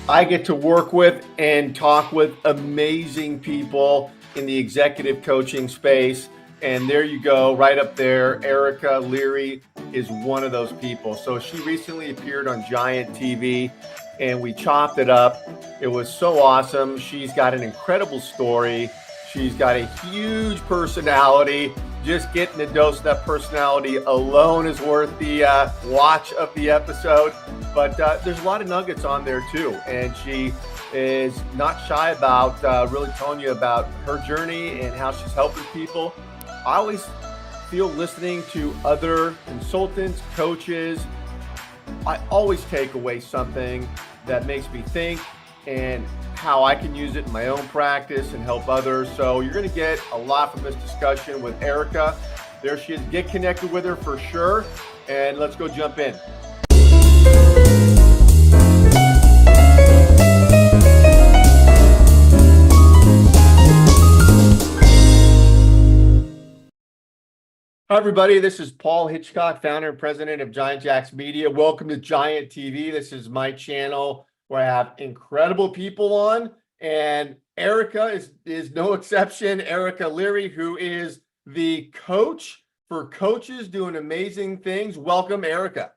I get to work with and talk with amazing people in the executive coaching space. And there you go, right up there. Erica Leary is one of those people. So she recently appeared on Giant TV and we chopped it up. It was so awesome. She's got an incredible story. She's got a huge personality. Just getting a dose of that personality alone is worth the watch of the episode. But there's a lot of nuggets on there too. And she is not shy about really telling you about her journey and how she's helping people. I always feel listening to other consultants, coaches, I always take away something that makes me think and how I can use it in my own practice and help others. So you're going to get a lot from this discussion with Erica. There she is. Get connected with her for sure. And let's go jump in. Hi, everybody. This is Paul Hitchcock, founder and president of Giant Jacks Media. Welcome to Giant TV. This is my channel where I have incredible people on, and Erica is no exception. Erica Leary, who is the coach for coaches doing amazing things. Welcome, Erica.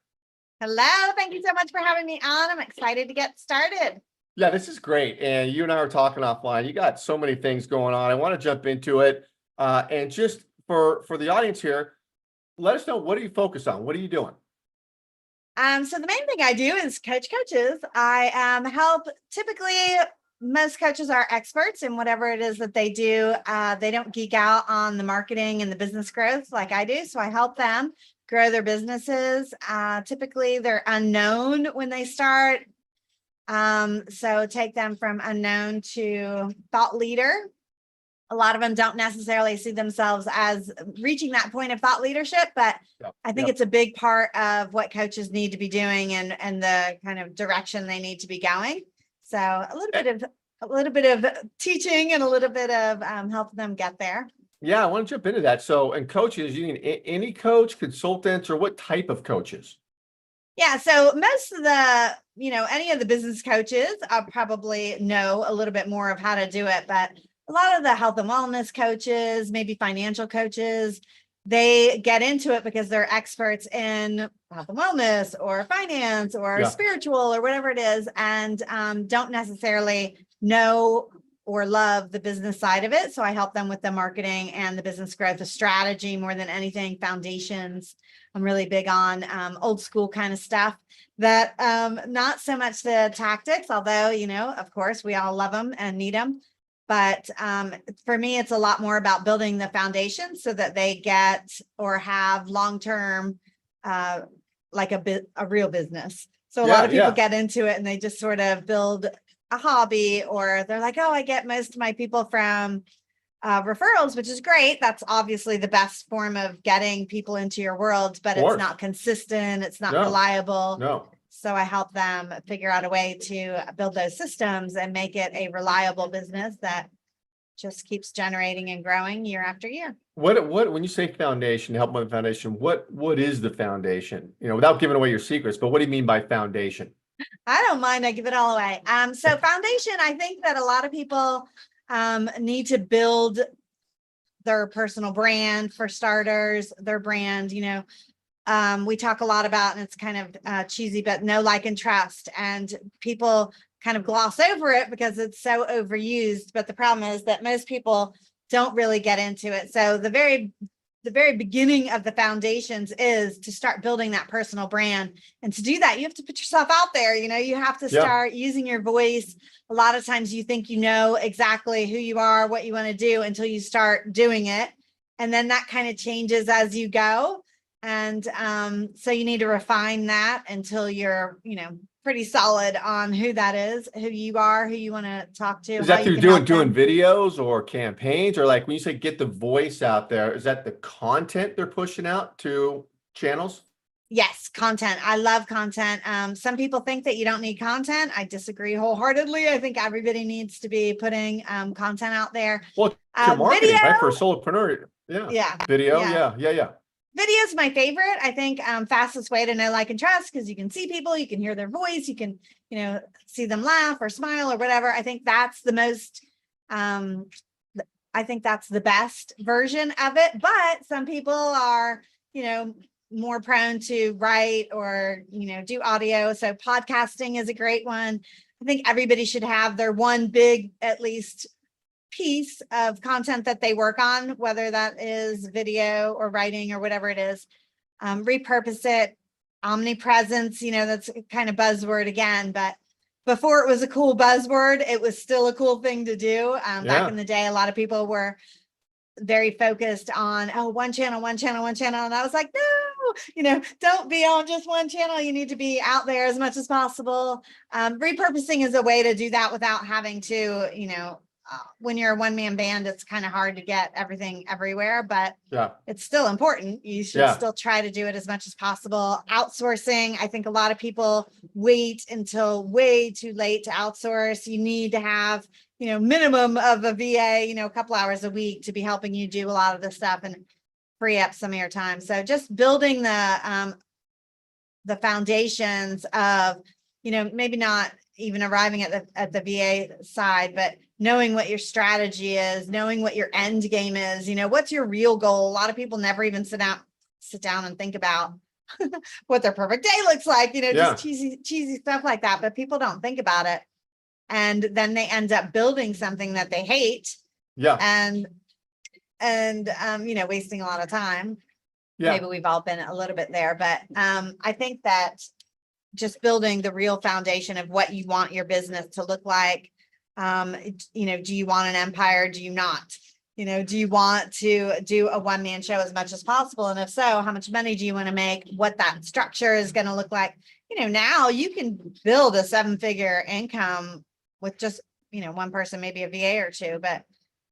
Hello. Thank you so much for having me on. I'm excited to get started. Yeah, this is great. And you and I were talking offline. You got so many things going on. I want to jump into it. And just for the audience here, let us know, what do you focus on? What are you doing? So the main thing I do is coach coaches. I help, typically most coaches are experts in whatever it is that they do. They don't geek out on the marketing and the business growth like I do. So I help them grow their businesses. Typically they're unknown when they start. So take them from unknown to thought leader. A lot of them don't necessarily see themselves as reaching that point of thought leadership, but I think it's a big part of what coaches need to be doing and the kind of direction they need to be going. So a little bit of teaching and a little bit of helping them get there. Yeah, I want to jump into that. So, and coaches, you mean any coach, consultants, or what type of coaches? Yeah, so most of the, any of the business coaches probably know a little bit more of how to do it, but a lot of the health and wellness coaches, maybe financial coaches, they get into it because they're experts in health and wellness or finance or spiritual or whatever it is, and don't necessarily know or love the business side of it. So I help them with the marketing and the business growth, the strategy more than anything, foundations. I'm really big on old school kind of stuff, that not so much the tactics, although, of course, we all love them and need them. But for me, it's a lot more about building the foundation so that they get or have long-term, like a real business. So a lot of people get into it and they just sort of build a hobby, or they're like, oh, I get most of my people from referrals, which is great. That's obviously the best form of getting people into your world, but it's not consistent. It's not reliable. No. So I help them figure out a way to build those systems and make it a reliable business that just keeps generating and growing year after year. What when you say foundation, help with the foundation, what is the foundation? Without giving away your secrets, but what do you mean by foundation? I don't mind. I give it all away. So foundation, I think that a lot of people need to build their personal brand, for starters, their brand, we talk a lot about, and it's kind of cheesy, but know, like, and trust. And people kind of gloss over it because it's so overused. But the problem is that most people don't really get into it. So the very beginning of the foundations is to start building that personal brand. And to do that, you have to put yourself out there. You have to start using your voice. A lot of times you think you know exactly who you are, what you want to do, until you start doing it. And then that kind of changes as you go. And so you need to refine that until you're, pretty solid on who that is, who you are, who you want to talk to. Is that through doing videos or campaigns, or like when you say get the voice out there, is that the content they're pushing out to channels? Yes, content. I love content. Some people think that you don't need content. I disagree wholeheartedly. I think everybody needs to be putting content out there. Well, it's marketing, right? For a solopreneur. Yeah. Video. Yeah. Video is my favorite. I think fastest way to know, like, and trust, because you can see people, you can hear their voice, you can, see them laugh or smile or whatever. I think that's the most, I think that's the best version of it. But some people are, more prone to write or, do audio. So podcasting is a great one. I think everybody should have their one big, at least, piece of content that they work on, whether that is video or writing or whatever it is. Repurpose it. Omnipresence, that's kind of buzzword again, but before it was a cool buzzword, it was still a cool thing to do. Back in the day, a lot of people were very focused on, one channel. And I was like, no, don't be on just one channel. You need to be out there as much as possible. Repurposing is a way to do that without having to, when you're a one-man band, it's kind of hard to get everything everywhere, but it's still important. You should still try to do it as much as possible. Outsourcing, I think a lot of people wait until way too late to outsource. You need to have, minimum of a VA, a couple hours a week to be helping you do a lot of this stuff and free up some of your time. So just building the foundations of, maybe not even arriving at the VA side, but knowing what your strategy is, knowing what your end game is, what's your real goal. A lot of people never even sit down and think about what their perfect day looks like, just cheesy stuff like that. But people don't think about it. And then they end up building something that they hate. And wasting a lot of time. Maybe we've all been a little bit there, but I think that just building the real foundation of what you want your business to look like. Do you want an empire? Do you not? Do you want to do a one-man show as much as possible? And if so, how much money do you want to make? What that structure is going to look like? Now you can build a 7-figure income with just, one person, maybe a VA or two, but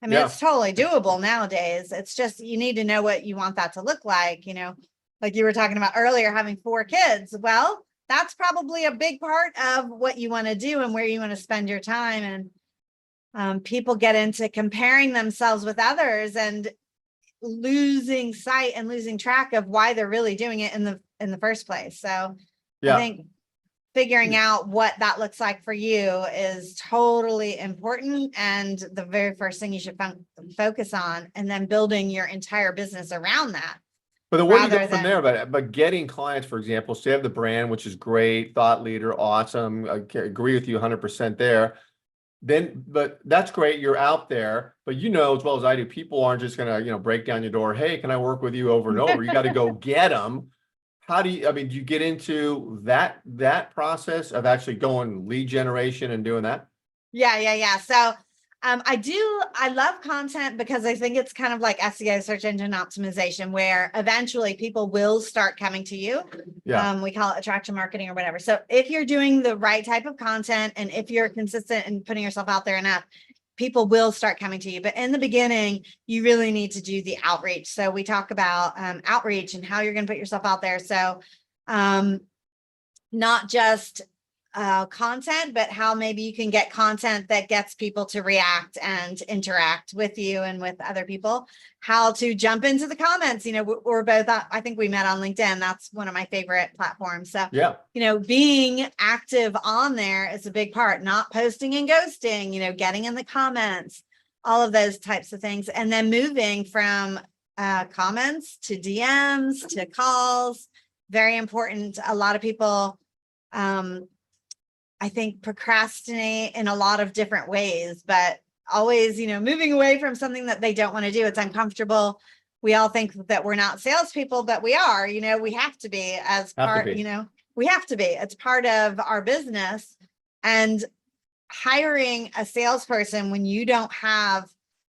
I mean, it's totally doable nowadays. It's just, you need to know what you want that to look like, like you were talking about earlier, having 4 kids. Well, that's probably a big part of what you want to do and where you want to spend your time. And people get into comparing themselves with others and losing sight and losing track of why they're really doing it in the first place. So I think figuring out what that looks like for you is totally important, and the very first thing you should focus on, and then building your entire business around that. But then where do you go from there? But getting clients, for example, so you have the brand, which is great, thought leader, awesome. I agree with you 100% there. But that's great. You're out there, but as well as I do, people aren't just going to, break down your door. Hey, can I work with you over and over? You got to go get them. How do you, do you get into that process of actually going lead generation and doing that? Yeah. So I love content because I think it's kind of like SEO, search engine optimization, where eventually people will start coming to you. We call it attraction marketing or whatever. So if you're doing the right type of content and if you're consistent and putting yourself out there enough, people will start coming to you. But in the beginning, you really need to do the outreach. So we talk about outreach and how you're going to put yourself out there. So not just content, but how maybe you can get content that gets people to react and interact with you and with other people, how to jump into the comments. We're both, I think we met on LinkedIn. That's one of my favorite platforms. So, being active on there is a big part, not posting and ghosting, getting in the comments, all of those types of things. And then moving from comments to DMs to calls, very important. A lot of people, I think, procrastinate in a lot of different ways, but always, moving away from something that they don't want to do. It's uncomfortable. We all think that we're not salespeople, but we are, we have to be as part, we have to be. It's part of our business. And hiring a salesperson when you don't have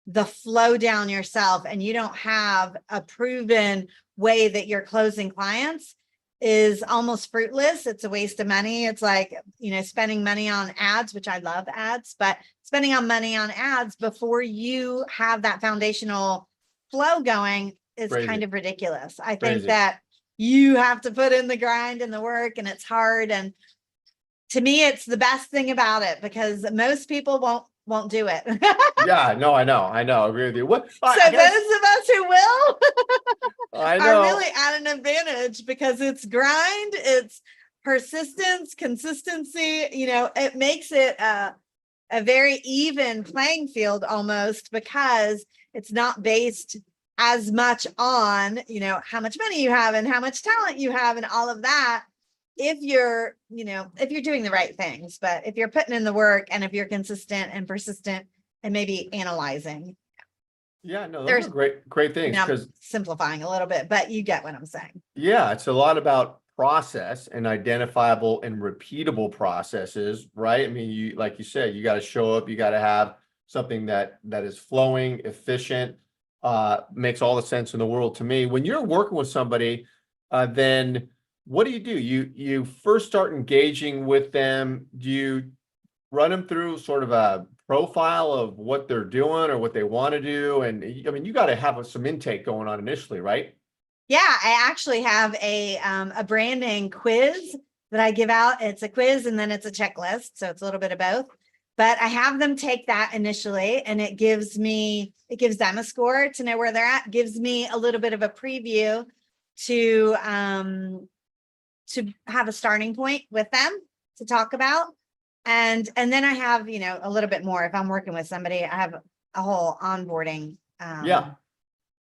the flow down yourself and you don't have a proven way that you're closing clients is almost fruitless. It's a waste of money. It's like, spending money on ads, which I love ads, but spending money on ads before you have that foundational flow going is kind of ridiculous. I think that you have to put in the grind and the work, and it's hard. And to me, it's the best thing about it because most people won't do it. I know. I agree with you. Those of us who will. I are know. really at an advantage because it's grind, it's persistence, consistency. It makes it a very even playing field almost, because it's not based as much on, how much money you have and how much talent you have and all of that. If you're doing the right things, but if you're putting in the work and if you're consistent and persistent and maybe analyzing, Yeah, no, those are there's, great things I'm because simplifying a little bit, but you get what I'm saying. yeah, it's a lot about process and identifiable and repeatable processes, right? I mean, like you said, you got to show up, you got to have something that is flowing, efficient, makes all the sense in the world to me. When you're working with somebody, then what do? You first start engaging with them. Do you run them through sort of a profile of what they're doing or what they want to do? And I mean, you got to have some intake going on initially, right? Yeah, I actually have a branding quiz that I give out. It's a quiz and then it's a checklist, so it's a little bit of both. But I have them take that initially, and it gives them a score to know where they're at. Gives me a little bit of a preview to have a starting point with them to talk about, and then I have a little bit more. If I'm working with somebody, I have a whole onboarding Yeah.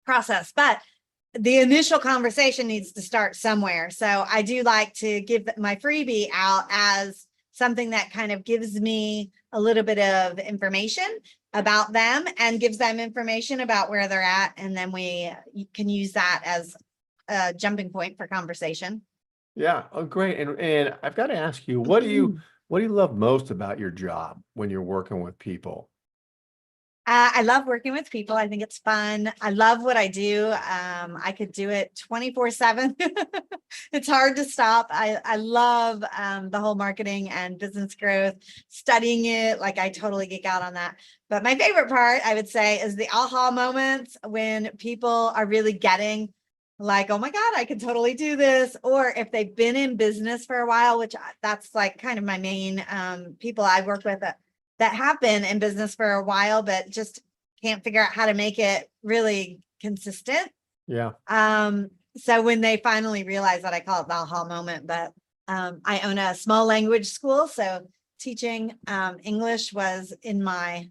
process, but the initial conversation needs to start somewhere. So I do like to give my freebie out as something that kind of gives me a little bit of information about them and gives them information about where they're at. And then you can use that as a jumping point for conversation. Yeah. Oh, great. And I've got to ask you, what do you love most about your job when you're working with people? I love working with people. I think it's fun. I love what I do. I could do it 24/7. It's hard to stop. I love the whole marketing and business growth, studying it. Like, I totally geek out on that. But my favorite part, I would say, is the aha moments when people are really getting like, oh my God, I can totally do this. Or if they've been in business for a while, which that's like kind of my main people I work with that have been in business for a while, but just can't figure out how to make it really consistent. Yeah. So when they finally realize that, I call it the aha moment, but I own a small language school. So teaching English was in my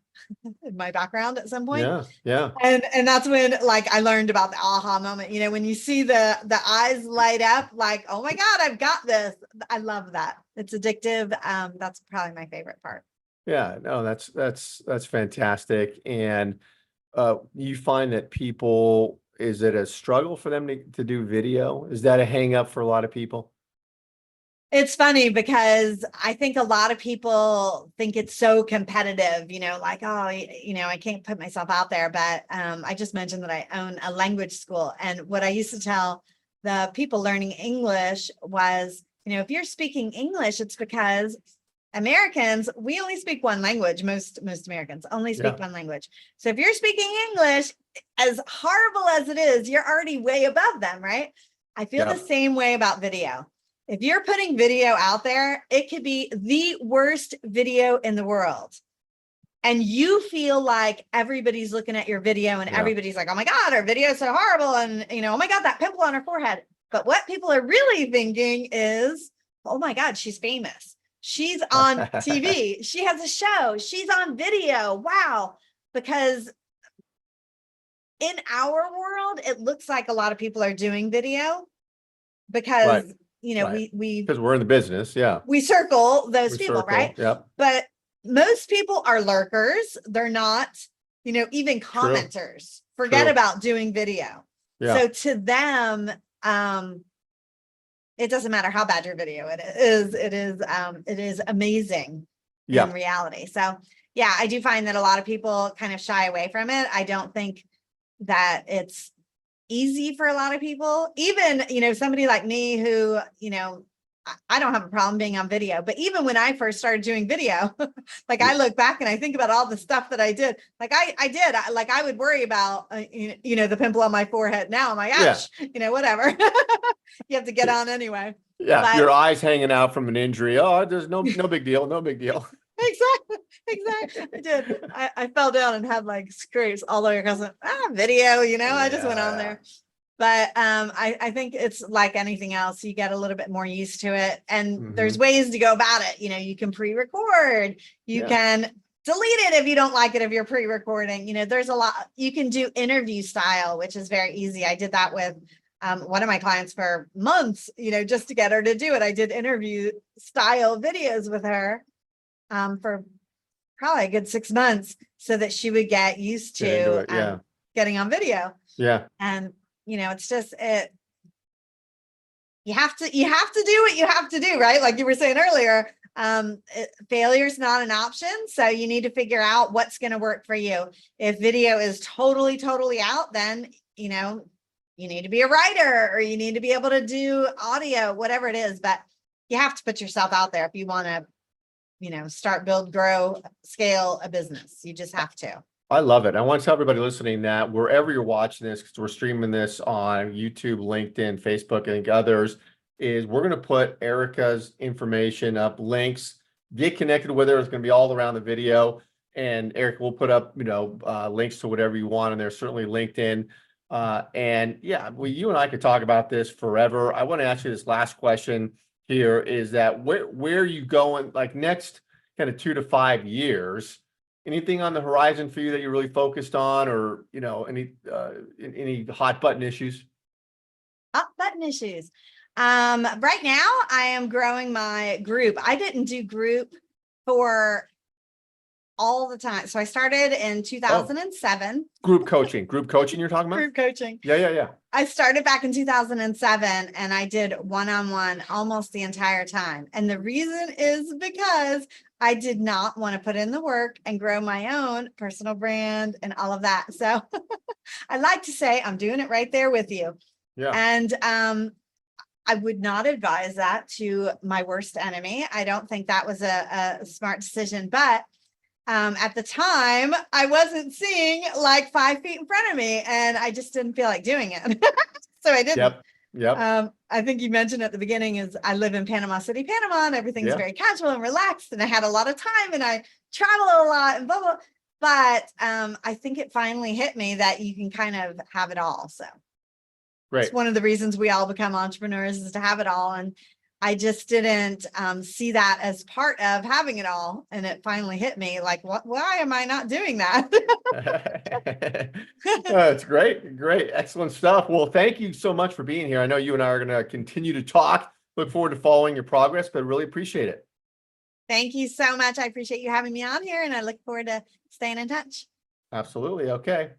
background at some point. Yeah. Yeah. And that's when, like, I learned about the aha moment. When you see the eyes light up, like, oh my God, I've got this. I love that. It's addictive. That's probably my favorite part. Yeah. No, that's fantastic. And you find that people, is it a struggle for them to do video? Is that a hang up for a lot of people? It's funny because I think a lot of people think it's so competitive, like, oh, I can't put myself out there. But I just mentioned that I own a language school. And what I used to tell the people learning English was, if you're speaking English, it's because Americans, we only speak one language. Most Americans only speak Yeah. one language. So if you're speaking English, as horrible as it is, you're already way above them, right? I feel the Yeah. same way about video. If you're putting video out there, it could be the worst video in the world. And you feel like everybody's looking at your video and Yeah. everybody's like, oh my God, our video is so horrible. And, oh my God, that pimple on her forehead. But what people are really thinking is, oh my God, she's famous. She's on TV. She has a show. She's on video. Wow. Because in our world, it looks like a lot of people are doing video because, Right. we Because we're in the business. Yeah. we circle those We people, right? circle. Yep. But most people are lurkers. They're not, even True. commenters. Forget True. about doing video. Yeah. So to them, it doesn't matter how bad your video it is. It is amazing in Yeah. reality. So yeah, I do find that a lot of people kind of shy away from it. I don't think that it's easy for a lot of people. Even, somebody like me who, I don't have a problem being on video, but even when I first started doing video, like, I look back and I think about all the stuff that I did. Like I would worry about, the pimple on my forehead. Now I'm like, gosh, whatever. You have to get on anyway. Yeah. But Your eyes hanging out from an injury. Oh, there's no big deal. No big deal. exactly. I did. I fell down and had like scrapes all over because video, I just went on Yeah. there. But I think it's like anything else. You get a little bit more used to it. And there's Mm-hmm. ways to go about it. You know, you can pre-record, you Yeah. can delete it if you don't like it, if you're pre-recording. You know, there's a lot. You can do interview style, which is very easy. I did that with one of my clients for months, you know, just to get her to do it. I did interview style videos with her for probably a good 6 months so that she would get used Get into to it. Yeah. getting on video. Yeah. And, you know, it's just it. You have to do what you have to do, right? Like you were saying earlier, failure is not an option. So you need to figure out what's going to work for you. If video is totally out, then, you know, you need to be a writer or you need to be able to do audio, whatever it is. But you have to put yourself out there if you want to, you know, start, build, grow, scale a business. You just have to. I love it. I want to tell everybody listening that wherever you're watching this, because we're streaming this on YouTube, LinkedIn, Facebook, and others, is we're going to put Erica's information up, links, get connected with her. It's going to be all around the video. And Erica will put up, you know, links to whatever you want. And there's certainly LinkedIn. And yeah, well, you and I could talk about this forever. I want to ask you this last question here is that where are you going like next kind of 2 to 5 years? Anything on the horizon for you that you're really focused on, or you know, any hot button issues? Hot button issues. Right now I am growing my group. I didn't do group for all the time. So I started in 2007. Group coaching you're talking about? Group coaching. Yeah. I started back in 2007 and I did one-on-one almost the entire time. And the reason is because I did not want to put in the work and grow my own personal brand and all of that. So I like to say I'm doing it right there with you. Yeah. And I would not advise that to my worst enemy. I don't think that was a smart decision, but at the time I wasn't seeing like 5 feet in front of me and I just didn't feel like doing it. So I didn't. Yep. I think you mentioned at the beginning is I live in Panama City, Panama, and everything's very casual and relaxed. And I had a lot of time and I travel a lot and blah, blah. But I think it finally hit me that you can kind of have it all. So it's one of the reasons we all become entrepreneurs is to have it all. And I just didn't see that as part of having it all. And it finally hit me like, why am I not doing that? That's great. Excellent stuff. Well, thank you so much for being here. I know you and I are going to continue to talk. Look forward to following your progress, but really appreciate it. Thank you so much. I appreciate you having me on here and I look forward to staying in touch. Absolutely. Okay.